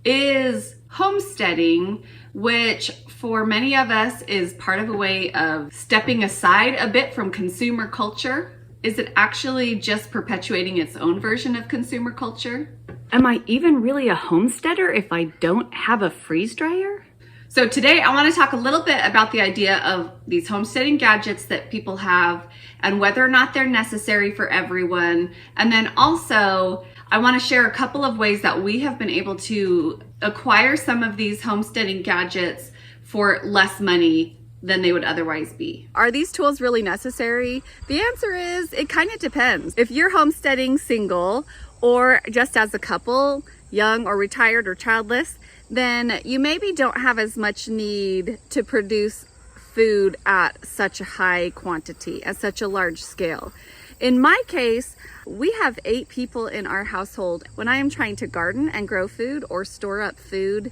is homesteading, which for many of us is part of a way of stepping aside a bit from consumer culture. Is it actually just perpetuating its own version of consumer culture? Am I even really a homesteader if I don't have a freeze dryer? So today I want to talk a little bit about the idea of these homesteading gadgets that people have and whether or not they're necessary for everyone. And then also I want to share a couple of ways that we have been able to acquire some of these homesteading gadgets for less money than they would otherwise be. Are these tools really necessary? The answer is it kind of depends. If you're homesteading single or just as a couple, young or retired or childless, then you maybe don't have as much need to produce food at such a high quantity, at such a large scale. In my case, we have 8 people in our household. When I am trying to garden and grow food or store up food,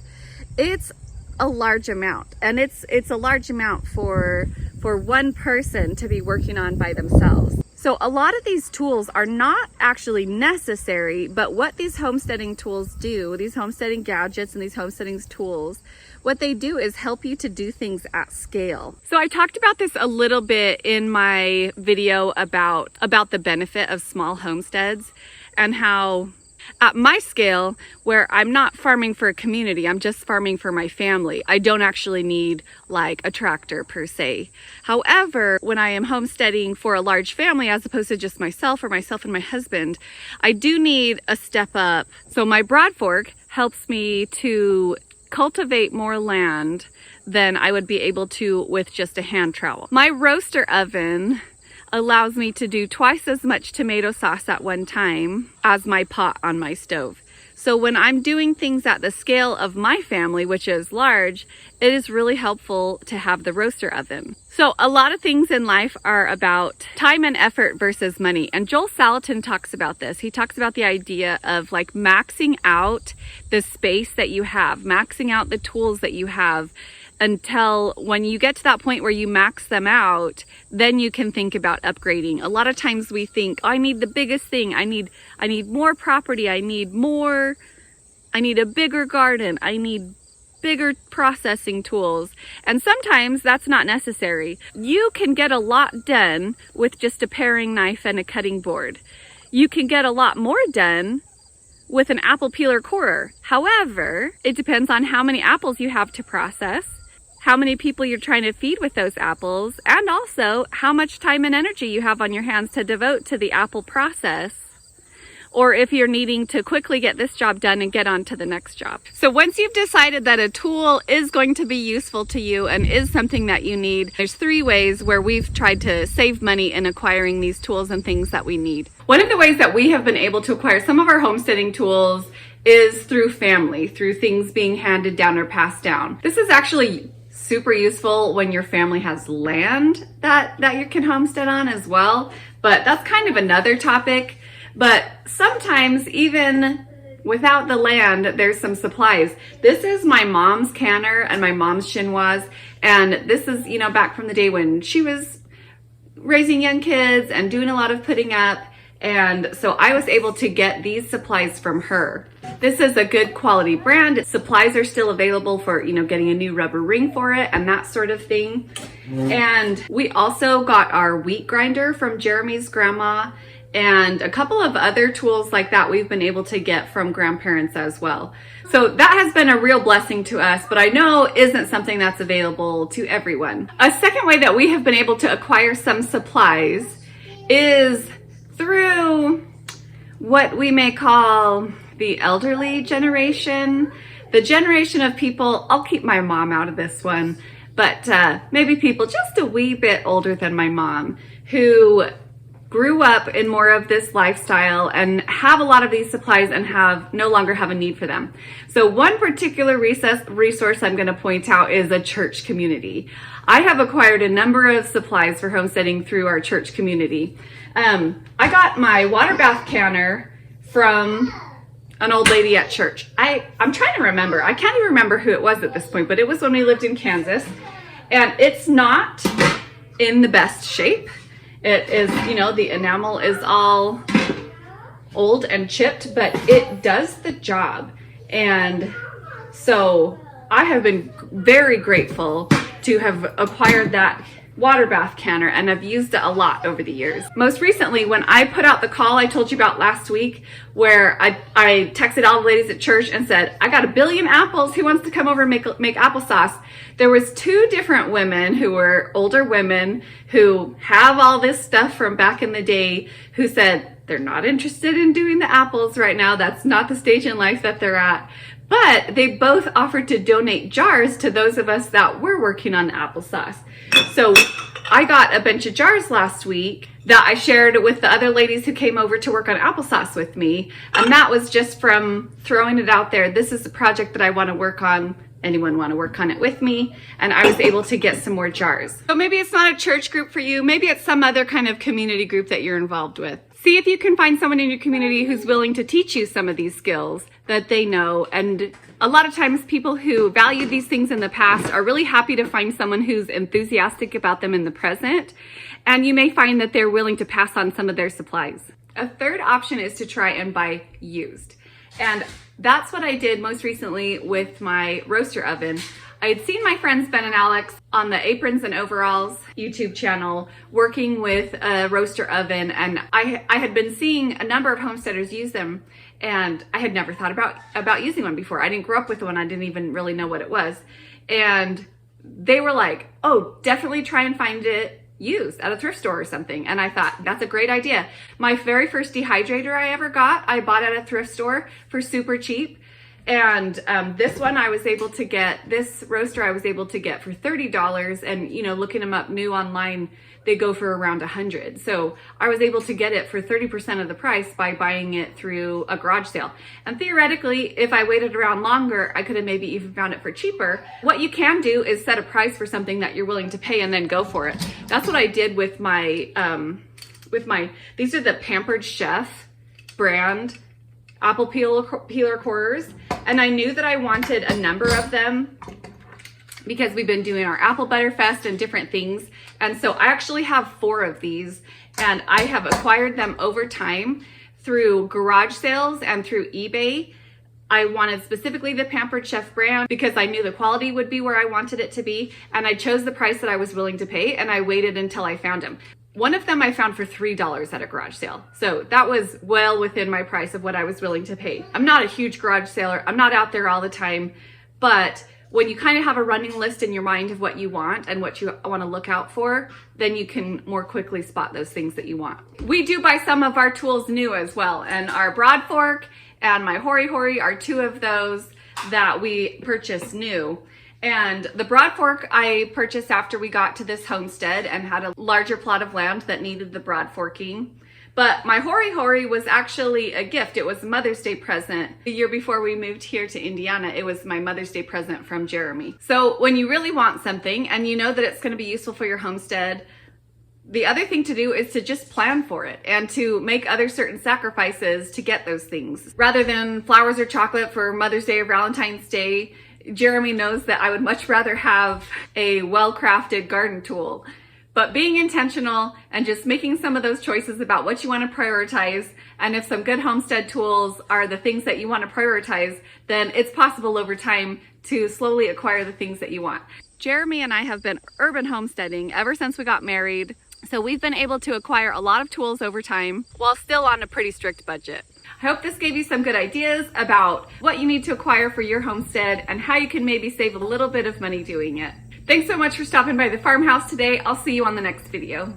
it's a large amount, and it's a large amount for one person to be working on by themselves. So a lot of these tools are not actually necessary, but what these homesteading tools do, these homesteading gadgets and these homesteading tools, what they do is help you to do things at scale. So I talked about this a little bit in my video about the benefit of small homesteads and how at my scale, where I'm not farming for a community, I'm just farming for my family, I don't actually need like a tractor per se. However, when I am homesteading for a large family, as opposed to just myself or myself and my husband, I do need a step up. So my broad fork helps me to cultivate more land than I would be able to with just a hand trowel. My roaster oven allows me to do twice as much tomato sauce at one time as my pot on my stove. So when I'm doing things at the scale of my family, which is large, it is really helpful to have the roaster oven. So a lot of things in life are about time and effort versus money. And Joel Salatin talks about this. He talks about the idea of like maxing out the space that you have, maxing out the tools that you have, until when you get to that point where you max them out, then you can think about upgrading. A lot of times we think, oh, I need the biggest thing. I need more property. I need a bigger garden. I need bigger processing tools. And sometimes that's not necessary. You can get a lot done with just a paring knife and a cutting board. You can get a lot more done with an apple peeler corer. However, it depends on how many apples you have to process, how many people you're trying to feed with those apples, and also how much time and energy you have on your hands to devote to the apple process, or if you're needing to quickly get this job done and get on to the next job. So once you've decided that a tool is going to be useful to you and is something that you need, there's 3 ways where we've tried to save money in acquiring these tools and things that we need. One of the ways that we have been able to acquire some of our homesteading tools is through family, through things being handed down or passed down. This is actually super useful when your family has land that you can homestead on as well, but that's kind of another topic. But sometimes even without the land, there's some supplies. This is my mom's canner and my mom's chinoise, and this is, you know, back from the day when she was raising young kids and doing a lot of putting up. And so I was able to get these supplies from her. This is a good quality brand. Supplies are still available for, you know, getting a new rubber ring for it and that sort of thing. And we also got our wheat grinder from Jeremy's grandma, and a couple of other tools like that we've been able to get from grandparents as well. So that has been a real blessing to us, but I know isn't something that's available to everyone. A second way that we have been able to acquire some supplies is through what we may call the elderly generation, the generation of people, I'll keep my mom out of this one, but maybe people just a wee bit older than my mom who grew up in more of this lifestyle and have a lot of these supplies and no longer have a need for them. So one particular resource I'm going to point out is a church community. I have acquired a number of supplies for homesteading through our church community. I got my water bath canner from an old lady at church. I'm trying to remember. I can't even remember who it was at this point, but it was when we lived in Kansas. And it's not in the best shape. It is, you know, the enamel is all old and chipped, but it does the job. And So I have been very grateful to have acquired that water bath canner, and I've used it a lot over the years. Most recently, when I put out the call I told you about last week, where I texted all the ladies at church and said, I got 1 billion apples, who wants to come over and make applesauce? There was 2 different women who were older women who have all this stuff from back in the day who said they're not interested in doing the apples right now. That's not the stage in life that they're at. But they both offered to donate jars to those of us that were working on applesauce. So I got a bunch of jars last week that I shared with the other ladies who came over to work on applesauce with me. And that was just from throwing it out there. This is the project that I want to work on. Anyone want to work on it with me? And I was able to get some more jars. So maybe it's not a church group for you. Maybe it's some other kind of community group that you're involved with. See if you can find someone in your community who's willing to teach you some of these skills that they know. And a lot of times people who valued these things in the past are really happy to find someone who's enthusiastic about them in the present. And you may find that they're willing to pass on some of their supplies. A third option is to try and buy used. And that's what I did most recently with my roaster oven. I had seen my friends Ben and Alex on the Aprons and Overalls YouTube channel working with a roaster oven, and I had been seeing a number of homesteaders use them, and I had never thought about using one before. I didn't grow up with one. I didn't even really know what it was. And they were like, oh, definitely try and find it used at a thrift store or something. And I thought, that's a great idea. My very first dehydrator I ever got, I bought at a thrift store for super cheap. And this one I was able to get, this roaster I was able to get for $30, and you know, looking them up new online, they go for around $100. So I was able to get it for 30% of the price by buying it through a garage sale. And theoretically, if I waited around longer, I could have maybe even found it for cheaper. What you can do is set a price for something that you're willing to pay and then go for it. That's what I did with my, these are the Pampered Chef brand apple peeler quarters. And I knew that I wanted a number of them because we've been doing our Apple Butter Fest and different things. And so I actually have 4 of these, and I have acquired them over time through garage sales and through eBay. I wanted specifically the Pampered Chef brand because I knew the quality would be where I wanted it to be. And I chose the price that I was willing to pay, and I waited until I found them. One of them I found for $3 at a garage sale. So that was well within my price of what I was willing to pay. I'm not a huge garage saler. I'm not out there all the time, but when you kind of have a running list in your mind of what you want and what you want to look out for, then you can more quickly spot those things that you want. We do buy some of our tools new as well, and our broad fork and my hori hori are 2 of those that we purchased new. And the broad fork I purchased after we got to this homestead and had a larger plot of land that needed the broad forking. But my hori hori was actually a gift. It was a Mother's Day present. The year before we moved here to Indiana, it was my Mother's Day present from Jeremy. So when you really want something and you know that it's going to be useful for your homestead, the other thing to do is to just plan for it and to make other certain sacrifices to get those things. Rather than flowers or chocolate for Mother's Day or Valentine's Day, Jeremy knows that I would much rather have a well-crafted garden tool. But being intentional and just making some of those choices about what you want to prioritize, and if some good homestead tools are the things that you want to prioritize, then it's possible over time to slowly acquire the things that you want. Jeremy and I have been urban homesteading ever since we got married, so we've been able to acquire a lot of tools over time while still on a pretty strict budget. I hope this gave you some good ideas about what you need to acquire for your homestead and how you can maybe save a little bit of money doing it. Thanks so much for stopping by the farmhouse today. I'll see you on the next video.